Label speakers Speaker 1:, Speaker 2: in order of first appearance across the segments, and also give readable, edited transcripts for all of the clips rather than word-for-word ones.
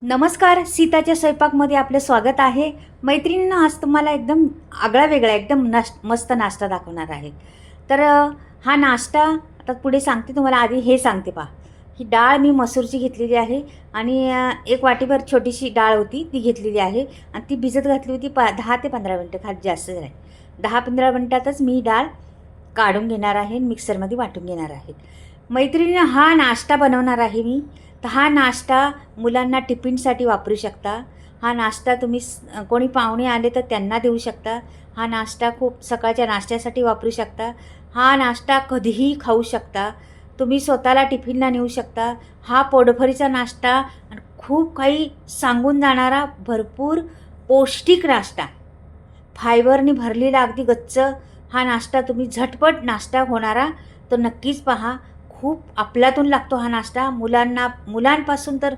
Speaker 1: नमस्कार, सीताच्या स्वयंपाकमध्ये आपलं स्वागत आहे. मैत्रिणींनो, आज तुम्हाला एकदम आगळा वेगळा एकदम मस्त नाश्ता दाखवणार आहे. तर हा नाश्ता आता पुढे सांगते तुम्हाला. आधी हे सांगते पहा. ही डाळ मी मसूरची घेतलेली आहे आणि एक वाटीभर छोटीशी डाळ होती ती घेतलेली आहे आणि ती भिजत घातली होती 10 ते 15 मिनटं, खात जास्त नाही. 10-15 मिनटातच मी ही डाळ काढून घेणार आहे, मिक्सरमध्ये वाटून घेणार आहे. मैत्रिणींनो, हा नाश्ता बनवणार आहे मी. तर हा नाश्ता मुलांना टिफिनसाठी वापरू शकता. हा नाश्ता तुम्ही कोणी पाहुणे आले तर त्यांना देऊ शकता. हा नाश्ता खूप सकाळच्या नाश्त्यासाठी वापरू शकता. हा नाश्ता कधीही खाऊ शकता. तुम्ही स्वतःला टिफिनला नेऊ शकता. हा पोटभरीचा नाश्ता आणि खूप काही सांगून जाणारा भरपूर पौष्टिक नाश्ता, फायबरनी भरलेला अगदी गच्च हा नाश्ता. तुम्ही झटपट नाश्ता होणारा तर नक्कीच पहा. खूप आपलातून लागतो हा नाश्ता. मुलांपासून तर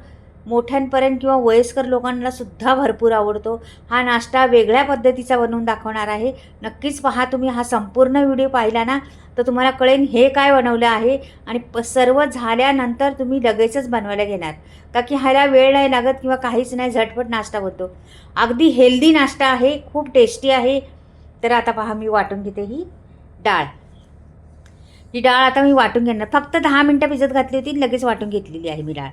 Speaker 1: मोठ्यांपर्यंत किंवा वयस्कर लोकांनासुद्धा भरपूर आवडतो. हा नाश्ता वेगळ्या पद्धतीचा बनवून दाखवणार आहे. नक्कीच पहा. तुम्ही हा संपूर्ण व्हिडिओ पाहिला ना तर तुम्हाला कळेल हे काय बनवलं आहे आणि सर्व झाल्यानंतर तुम्ही लगेचच बनवायला घेणार, का की ह्याला वेळ नाही लागत किंवा काहीच नाही, झटपट नाश्ता होतो. अगदी हेल्दी नाश्ता आहे, खूप टेस्टी आहे. तर आता पहा, मी वाटून घेते ही डाळ. ही डाळ आता मी वाटून घेणार. फक्त 10 मिनटं भिजत घातली होती, लगेच वाटून घेतलेली आहे मी डाळ.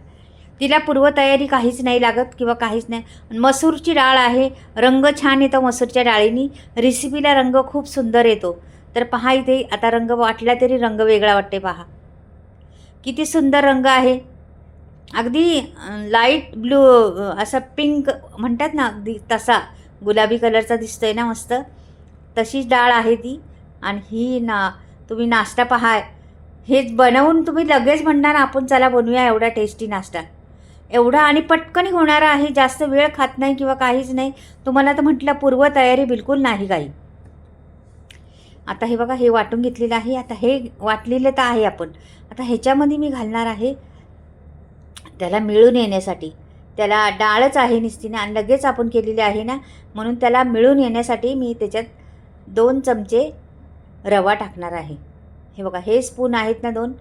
Speaker 1: तिला पूर्वतयारी काहीच नाही लागत किंवा काहीच नाही. मसूरची डाळ आहे, रंग छान येतो मसूरच्या डाळीनी. रेसिपीला रंग खूप सुंदर येतो. तर पहा, इथे आता रंग वाटला तरी रंग वेगळा वाटते. पहा किती सुंदर रंग आहे. अगदी लाईट ब्लू, असं पिंक म्हणतात ना, अगदी तसा गुलाबी कलरचा दिसतोय ना मस्त. तशीच डाळ आहे ती. आणि ही तुम्ही नाश्ता पहा. हेच बनवून तुम्ही लगेच म्हणणार आपण चला बनवूया एवढा टेस्टी नाश्ता. एवढा आणि पटकन होणारा आहे, जास्त वेळ खात नाही किंवा काहीच नाही. तुम्हाला तर म्हटलं पूर्वतयारी बिलकुल नाही काही. आता हे बघा, हे वाटून घेतलेलं आहे. आता हे वाटलेलं तर आहे आपण. आता ह्याच्यामध्ये मी घालणार आहे, त्याला मिळून येण्यासाठी. त्याला डाळच आहे नुसती ना आणि लगेच आपण केलेली आहे ना, म्हणून त्याला मिळून येण्यासाठी मी त्याच्यात 2 चमचे रवा टाकणार आहे. हे बघा, हे स्पून आहेत ना 2,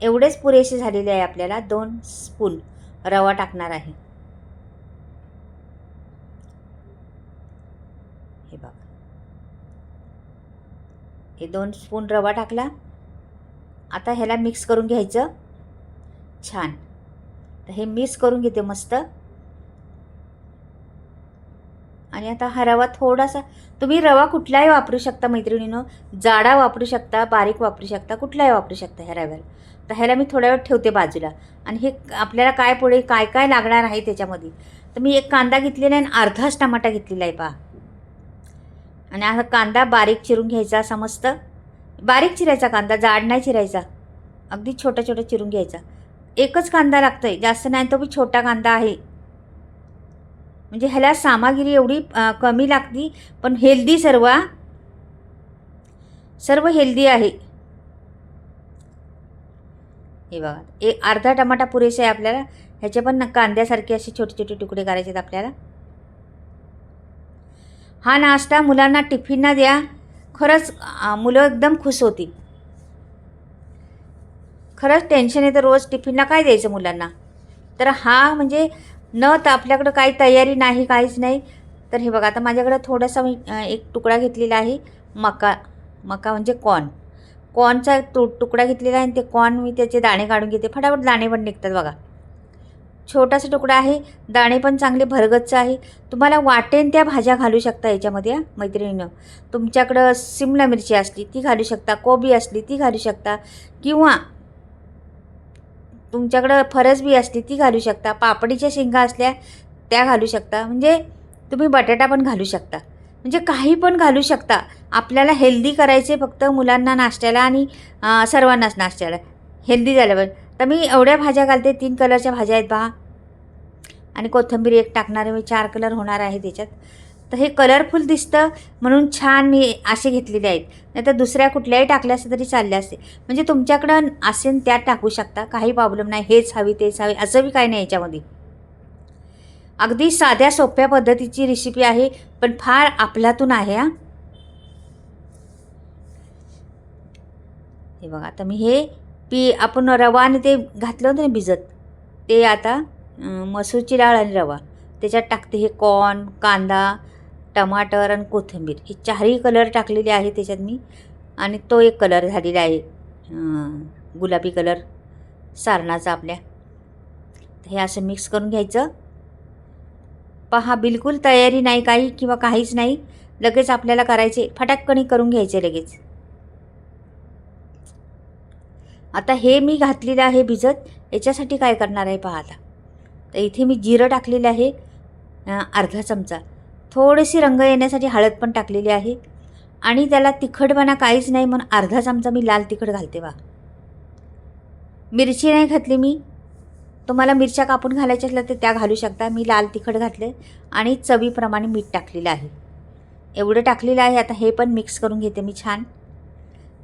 Speaker 1: एवढेच पुरेसे झालेले आहे आपल्याला. 2 स्पून रवा टाकणार आहे. हे बघा, हे 2 स्पून रवा टाकला. आता ह्याला मिक्स करून घ्यायचं छान. तर हे मिक्स करून घेते मस्त. आणि आता हा रवा थोडासा, तुम्ही रवा कुठलाही वापरू शकता मैत्रिणींनो. जाडा वापरू शकता, बारीक वापरू शकता, कुठलाही वापरू शकता ह्या रव्याला. तर ह्याला मी थोड्या वेळ ठेवते बाजूला. आणि हे आपल्याला काय पुढे काय काय लागणार आहे त्याच्यामध्ये. तर मी एक कांदा घेतलेला आहे आणि अर्धाच टमाटा घेतलेला आहे पहा. आणि हा कांदा बारीक चिरून घ्यायचा, समस्त बारीक चिरायचा कांदा, जाड नाही चिरायचा, अगदी छोटा छोटा चिरून घ्यायचा. एकच कांदा लागतोय, जास्त नाही. तो बी छोटा कांदा आहे. म्हणजे ह्याला सामग्री एवढी कमी लागती, पण हेल्दी सर्व हेल्दी आहे. हे बघा, अर्धा टमाटा पुरेसा आहे आपल्याला. ह्याचे पण कांद्यासारखे असे छोटे छोटे तुकडे करायचे आहेत आपल्याला. हा नाश्ता मुलांना टिफिनला द्या, खरंच मुलं एकदम खुश होतील. खरंच टेन्शन येतं रोज टिफिनला काय द्यायचं मुलांना. तर हा म्हणजे तर आपल्याकडं काही तयारी नाही, काहीच नाही. तर हे बघा, आता माझ्याकडं थोडासा मी एक तुकडा घेतलेला आहे मका. मका म्हणजे कॉर्नचा तुकडा घेतलेला आहे आणि ते कॉर्न मी त्याचे दाणे काढून घेते. फटाफट दाणे पण निघतात बघा. छोटासा तुकडा आहे, दाणे पण चांगले भरगच्च आहे. तुम्हाला वाटेन त्या भाज्या घालू शकता याच्यामध्ये मैत्रिणीनं. तुमच्याकडं शिमला मिरची असली ती घालू शकता, कोबी असली ती घालू शकता, किंवा तुमच्याकडं फरसबी असली ती घालू शकता, पापडीच्या शेंगा असल्या त्या घालू शकता. म्हणजे तुम्ही बटाटा पण घालू शकता, म्हणजे काही पण घालू शकता. आपल्याला हेल्दी करायचे फक्त मुलांना नाश्त्याला आणि सर्वांनाच नाश्त्याला हेल्दी झालं पाहिजे. तर मी एवढ्या भाज्या घालते, 3 कलरच्या भाज्या आहेत पहा. आणि कोथिंबीर एक टाकणार आहे मी, 4 कलर होणार आहे त्याच्यात. तर हे कलरफुल दिसतं म्हणून छान मी असे घेतलेले आहेत. नाही तर दुसऱ्या कुठल्याही टाकल्या असते तरी चालले असते. म्हणजे तुमच्याकडं असेल त्यात टाकू शकता, काही प्रॉब्लेम नाही. हेच हवी तेच हवी असं बी काही नाही याच्यामध्ये. अगदी साध्या सोप्या पद्धतीची रेसिपी आहे, पण फार आपलातून आहे हा. हे बघा, आता मी हे आपण रवा आणि ते घातलं होतं ना भिजत, ते आता मसूरची डाळ आणि रवा, त्याच्यात टाकते हे कॉर्न, कांदा, टमाटर आणि कोथिंबीर, हे चारही कलर टाकलेले आहे त्याच्यात मी. आणि तो एक कलर झालेला आहे गुलाबी कलर सारणाचा आपल्या. हे असं मिक्स करून घ्यायचं. पहा, बिलकुल तयारी नाही काही किंवा काहीच नाही, लगेच आपल्याला करायचे, फटाककणी करून घ्यायचे लगेच. आता हे मी घातलेलं आहे भिजत. याच्यासाठी काय करणार आहे पहा आता. तर इथे मी जिरं टाकलेलं आहे अर्धा चमचा, थोडीशी रंग येण्यासाठी हळद पण टाकलेली आहे, आणि त्याला तिखटपणा काहीच नाही म्हणून अर्धा चमचा मी लाल तिखट घालते बा. मिरची नाही घातली मी, तुम्हाला मिरच्या कापून घालायच्या असल्या तर त्या घालू शकता. मी लाल तिखट घातले आणि चवीप्रमाणे मीठ टाकलेलं आहे, एवढं टाकलेलं आहे. आता हे पण मिक्स करून घेते मी छान.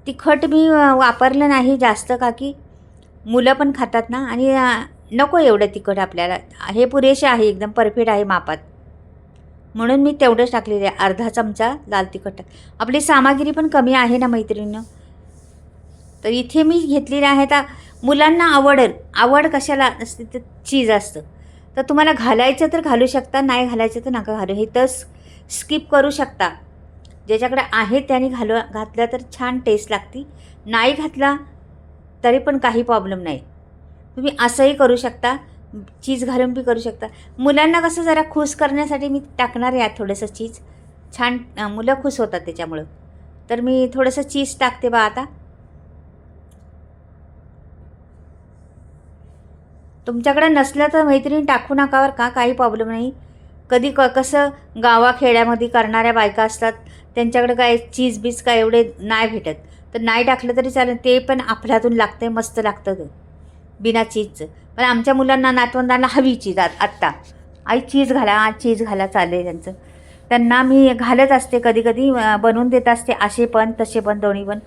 Speaker 1: तिखट मी वापरलं नाही जास्त, का की मुलं पण खातात ना, आणि नको एवढं तिखट आपल्याला, हे पुरेसे आहे, एकदम परफेक्ट आहे मापात, म्हणून मी तेवढंच टाकलेलं आहे, अर्धा चमचा लाल तिखट. आपली सामग्री पण कमी आहे ना मैत्रिणींनो. तर इथे मी घेतलेलं आहे. तर मुलांना आवड कशाला असते तर चीज असतं, तर तुम्हाला घालायचं तर घालू शकता, नाही घालायचं तर नका घालू, हे तर स्किप करू शकता. ज्याच्याकडे आहे त्याने घातलं तर छान टेस्ट लागते, नाही घातला तरी पण काही प्रॉब्लेम नाही. तुम्ही असंही करू शकता, चीज घालून बी करू शकता. मुलांना कसं जरा खुश करण्यासाठी मी टाकणार आहे थोडंसं चीज, छान मुलं खुश होतात त्याच्यामुळं, तर मी थोडंसं चीज टाकते बा. आता तुमच्याकडे नसलं तर मैत्रिणी टाकू नका बरं का, काही प्रॉब्लेम नाही. कधी कसं गावाखेड्यामध्ये करणाऱ्या बायका असतात, त्यांच्याकडे काय चीज बीज काय एवढे नाही भेटत, तर नाही टाकलं तरी चालेल, ते पण आपल्यातून लागते, मस्त लागतं ते बिना चीजचं. पण आमच्या मुलांना, नातवंडांना हवी चीज आत्ता, आई चीज घाला, चीज घाला चालेल त्यांचं. त्यांना मी घालत असते, कधी कधी बनवून देत असते, असे पण तसे पण दोन्ही पण.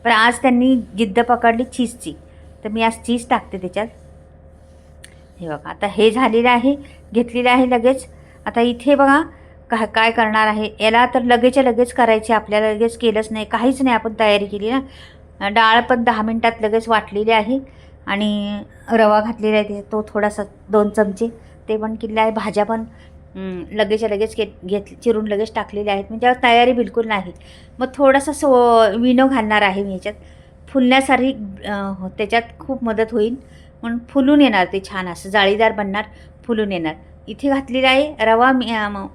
Speaker 1: पण आज त्यांनी जिद्द पकडली चीजची, तर मी आज चीज टाकते त्याच्यात. हे बघा, आता हे झालेलं आहे, घेतलेलं आहे लगेच. आता इथे बघा काय करणार आहे याला, तर लगेच करायचे आपल्याला, लगेच केलंच नाही, काहीच नाही, आपण तयारी केली ना. डाळ पण 10 मिनटात लगेच वाटलेली आहे, आणि रवा घातलेला आहे तो थोडासा 2 चमचे ते पण केलेलं आहे. भाज्या पण लगेच चिरून लगेच टाकलेल्या आहेत, म्हणजे तयारी बिलकुल नाही. मग थोडासा विनो घालणार आहे मी याच्यात, फुलण्यासाठी त्याच्यात खूप मदत होईल, म्हणून फुलून येणार ते, छान असं जाळीदार बनणार, फुलून येणार. इथे घातलेला आहे रवा,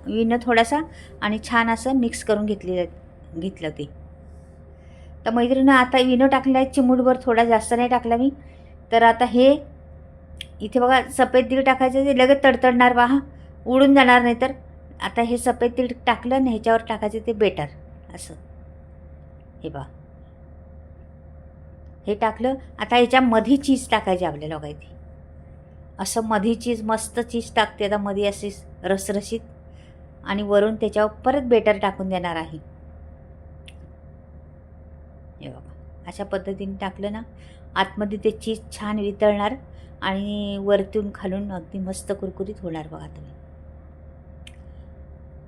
Speaker 1: विनो थोडासा, आणि छान असं मिक्स करून घेतलं ते. तर मैत्रिणीनं आता विनो टाकलेला आहे चिमूटभर, थोडा जास्त नाही टाकला मी. तर आता हे इथे बघा सफेद तीळ टाकायचं, ते लगेच तडतडणार पहा, उडून जाणार नाही. तर आता हे सफेद तीळ टाकलं आणि ह्याच्यावर टाकायचं ते बेटर असं. हे बघा हे टाकलं. आता ह्याच्यामध्ये चीज टाकायची आपल्याला बघा, इथे असं मध्ये चीज, मस्त चीज टाकते आता मध्ये अशी रसरशीत, आणि वरून त्याच्यावर परत बेटर टाकून देणार आहे. हे बघा अशा पद्धतीने टाकलं ना, आतमध्ये ते चीज छान वितळणार, आणि वरतून खालून अगदी मस्त कुरकुरीत होणार बघा तुम्ही,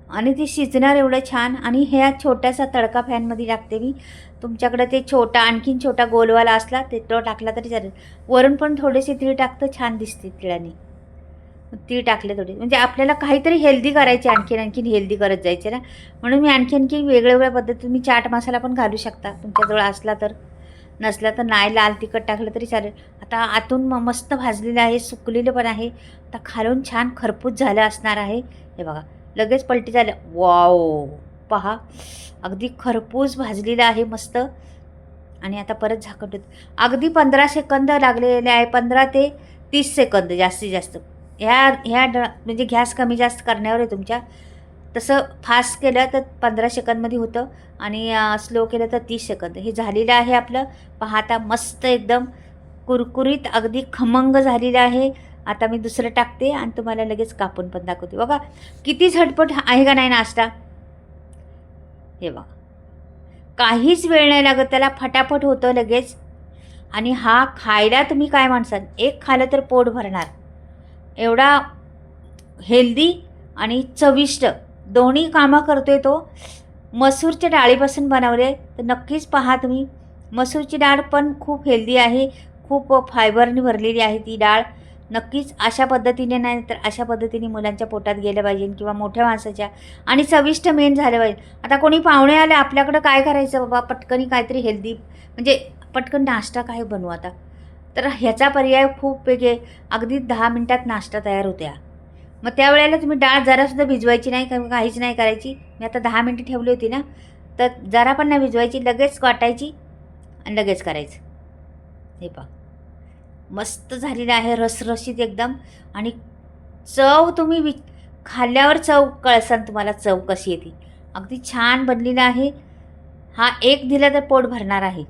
Speaker 1: आणि ती शिजणार एवढं छान. आणि ह्या छोट्यासा तडका फॅनमध्ये टाकते मी. तुमच्याकडे ते आणखीन छोटा गोलवाला असला ते तो टाकला तरी चालेल. वरून पण थोडेसे तीळ टाकतं, छान दिसते तिळाने, तीळ टाकले थोडे, म्हणजे आपल्याला काहीतरी हेल्दी करायचे, आणखीन हेल्दी करत जायचे ना, म्हणून मी आणखीन वेगवेगळ्या पद्धतीने मी चाट मसाला पण घालू शकता तुमच्याजवळ असला तर, नसला तर नाही, लाल तिखट टाकलं तरी चालेल. आता आतून मस्त भाजलेलं आहे, सुकलेलं पण आहे, आता खालून छान खरपूस झालं असणार आहे. हे बघा लगेच पलटी झालं, वाव पहा अगदी खरपूस भाजलेलं आहे मस्त. आणि आता परत झाकण, अगदी 15 सेकंद लागलेले आहे, 15 ते 30 सेकंद जास्तीत जास्त. ह्या म्हणजे गॅस कमी जास्त करण्यावर आहे तुमच्या. तसं फास्ट केलं तर 15 सेकंदमध्ये होतं, आणि स्लो केलं तर 30 सेकंद. हे झालेलं आहे आपलं, पाहता मस्त एकदम कुरकुरीत अगदी खमंग झालेलं आहे. आता मी दुसरं टाकते आणि तुम्हाला लगेच कापून पण दाखवते. बघा किती झटपट आहे का नाही नाश्ता. हे बघा काहीच वेळ नाही लागत त्याला, फटाफट होतं लगेच. आणि हा खायला तुम्ही काय म्हणसाल, एक खाल्लं तर पोट भरणार, एवढा हेल्दी आणि चविष्ट दोन्ही कामं करतोय तो. मसूरच्या डाळीपासून बनवले, तर नक्कीच पहा तुम्ही. मसूरची डाळ पण खूप हेल्दी आहे, खूप फायबरने भरलेली आहे ती डाळ. नक्कीच अशा पद्धतीने नाही तर अशा पद्धतीने मुलांच्या पोटात गेलं पाहिजे किंवा मोठ्या माणसाच्या, आणि चविष्ट मेन झालं पाहिजे. आता कोणी पाहुणे आले आपल्याकडं, काय करायचं बाबा, पटकनी काहीतरी हेल्दी म्हणजे पटकन नाश्ता काय बनवू आता. तर ह्याचा पर्याय खूप वेगळे, अगदी 10 मिनिटात नाश्ता तयार होत्या. मग त्यावेळेला तुम्ही डाळ जरासुद्धा भिजवायची नाही, काहीच नाही करायची. मी आता 10 मिनिटं ठेवली होती ना, तर जरा पण नाही भिजवायची, लगेच वाटायची आणि लगेच करायचं. हे पहा मस्त झालेलं आहे, रसरशीत एकदम. आणि चव तुम्ही खाल्ल्यावर चव कळसान तुम्हाला चव कशी येते. अगदी छान बनलेला आहे. हा एक दिला तर पोट भरणार आहे.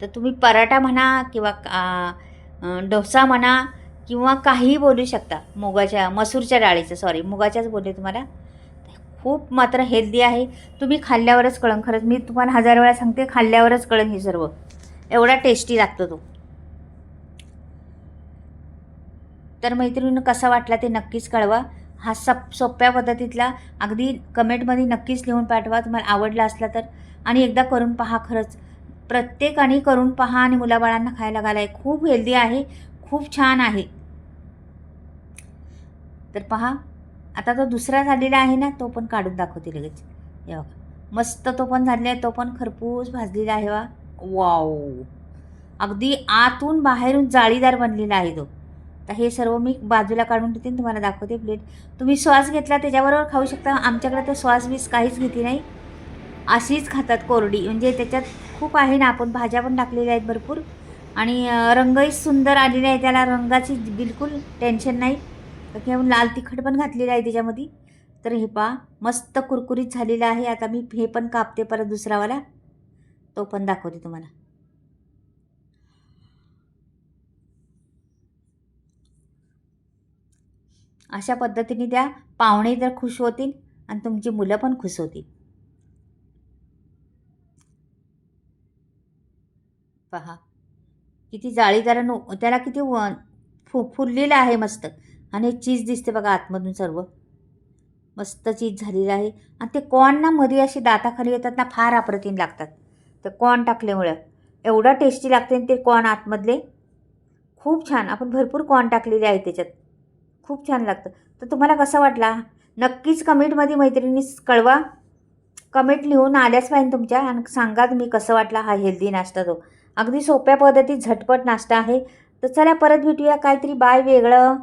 Speaker 1: तर तुम्ही पराठा म्हणा किंवा डोसा म्हणा किंवा काहीही बोलू शकता. मसूरच्या डाळीचं, सॉरी मुगाच्याच बोलले तुम्हाला. खूप मात्र हेल्दी आहे. तुम्ही खाल्ल्यावरच कळन, खरंच मी तुम्हाला 1000 वेळा सांगते, खाल्ल्यावरच कळन हे सर्व. एवढा टेस्टी लागतो तो. तर मैत्रिणींनो, कसा वाटला ते नक्कीच कळवा. हा सोप्या पद्धतीतला अगदी कमेंटमध्ये नक्कीच लिहून पाठवा तुम्हाला आवडला असला तर. आणि एकदा करून पहा, खरंच प्रत्येकाने करून पहा आणि मुलाबाळांना खायला घालाय. खूप हेल्दी आहे, खूप छान आहे. तर पहा, आता तो दुसरा झालेला आहे ना, तो पण काढून दाखवते लगेच. हे बघा, मस्त तो पण झालेला आहे, तो पण खरपूस भाजलेला आहे. वाव, अगदी आतून बाहेरून जाळीदार बनलेला आहे तो. तर हे सर्व मी बाजूला काढून ठेवते आणि तुम्हाला दाखवते प्लेट. तुम्ही सॉस घेतला त्याच्याबरोबर खाऊ शकता. आमच्याकडे तर सॉस बीस काहीच घेतली नाही, अशीच खातात कोरडी. म्हणजे त्याच्यात खूप आहे ना, आपण भाज्या पण टाकलेल्या आहेत भरपूर, आणि रंगही सुंदर आलेला आहे त्याला, रंगाची बिलकुल टेन्शन नाही. किंवा लाल तिखट पण घातलेलं आहे त्याच्यामध्ये. तर हे पहा मस्त कुरकुरीत झालेलं आहे. आता मी हे पण कापते परत दुसरावाला, तो पण दाखवते तुम्हाला. अशा पद्धतीने द्या, पाहुणे तर खुश होतील आणि तुमची मुलं पण खुश होतील. पहा किती जाळीदार, त्याला किती फुललेलं आहे मस्त. आणि चीज दिसते बघा आतमधून सर्व, मस्त चीज झालेलं आहे. आणि ते कॉर्न ना मध्ये असे दाताखाली येतात ना, फार अप्रतिम लागतात. ते कॉर्न टाकल्यामुळं एवढा टेस्टी लागते ते कॉर्न आतमधले. खूप छान, आपण भरपूर कॉर्न टाकलेले आहे त्याच्यात, खूप छान लागतं. तर तुम्हाला कसा वाटला नक्कीच कमेंटमध्ये मैत्रिणी कळवा. कमेंट लिहून आल्याच पाहिजे तुमच्या, आणि सांगा तुम्ही कसं वाटला हा हेल्दी नाश्ता. तो अगदी सोप्या पद्धतीत झटपट नाश्ता आहे. तर चला परत भेटूया काहीतरी बाय वेगळं.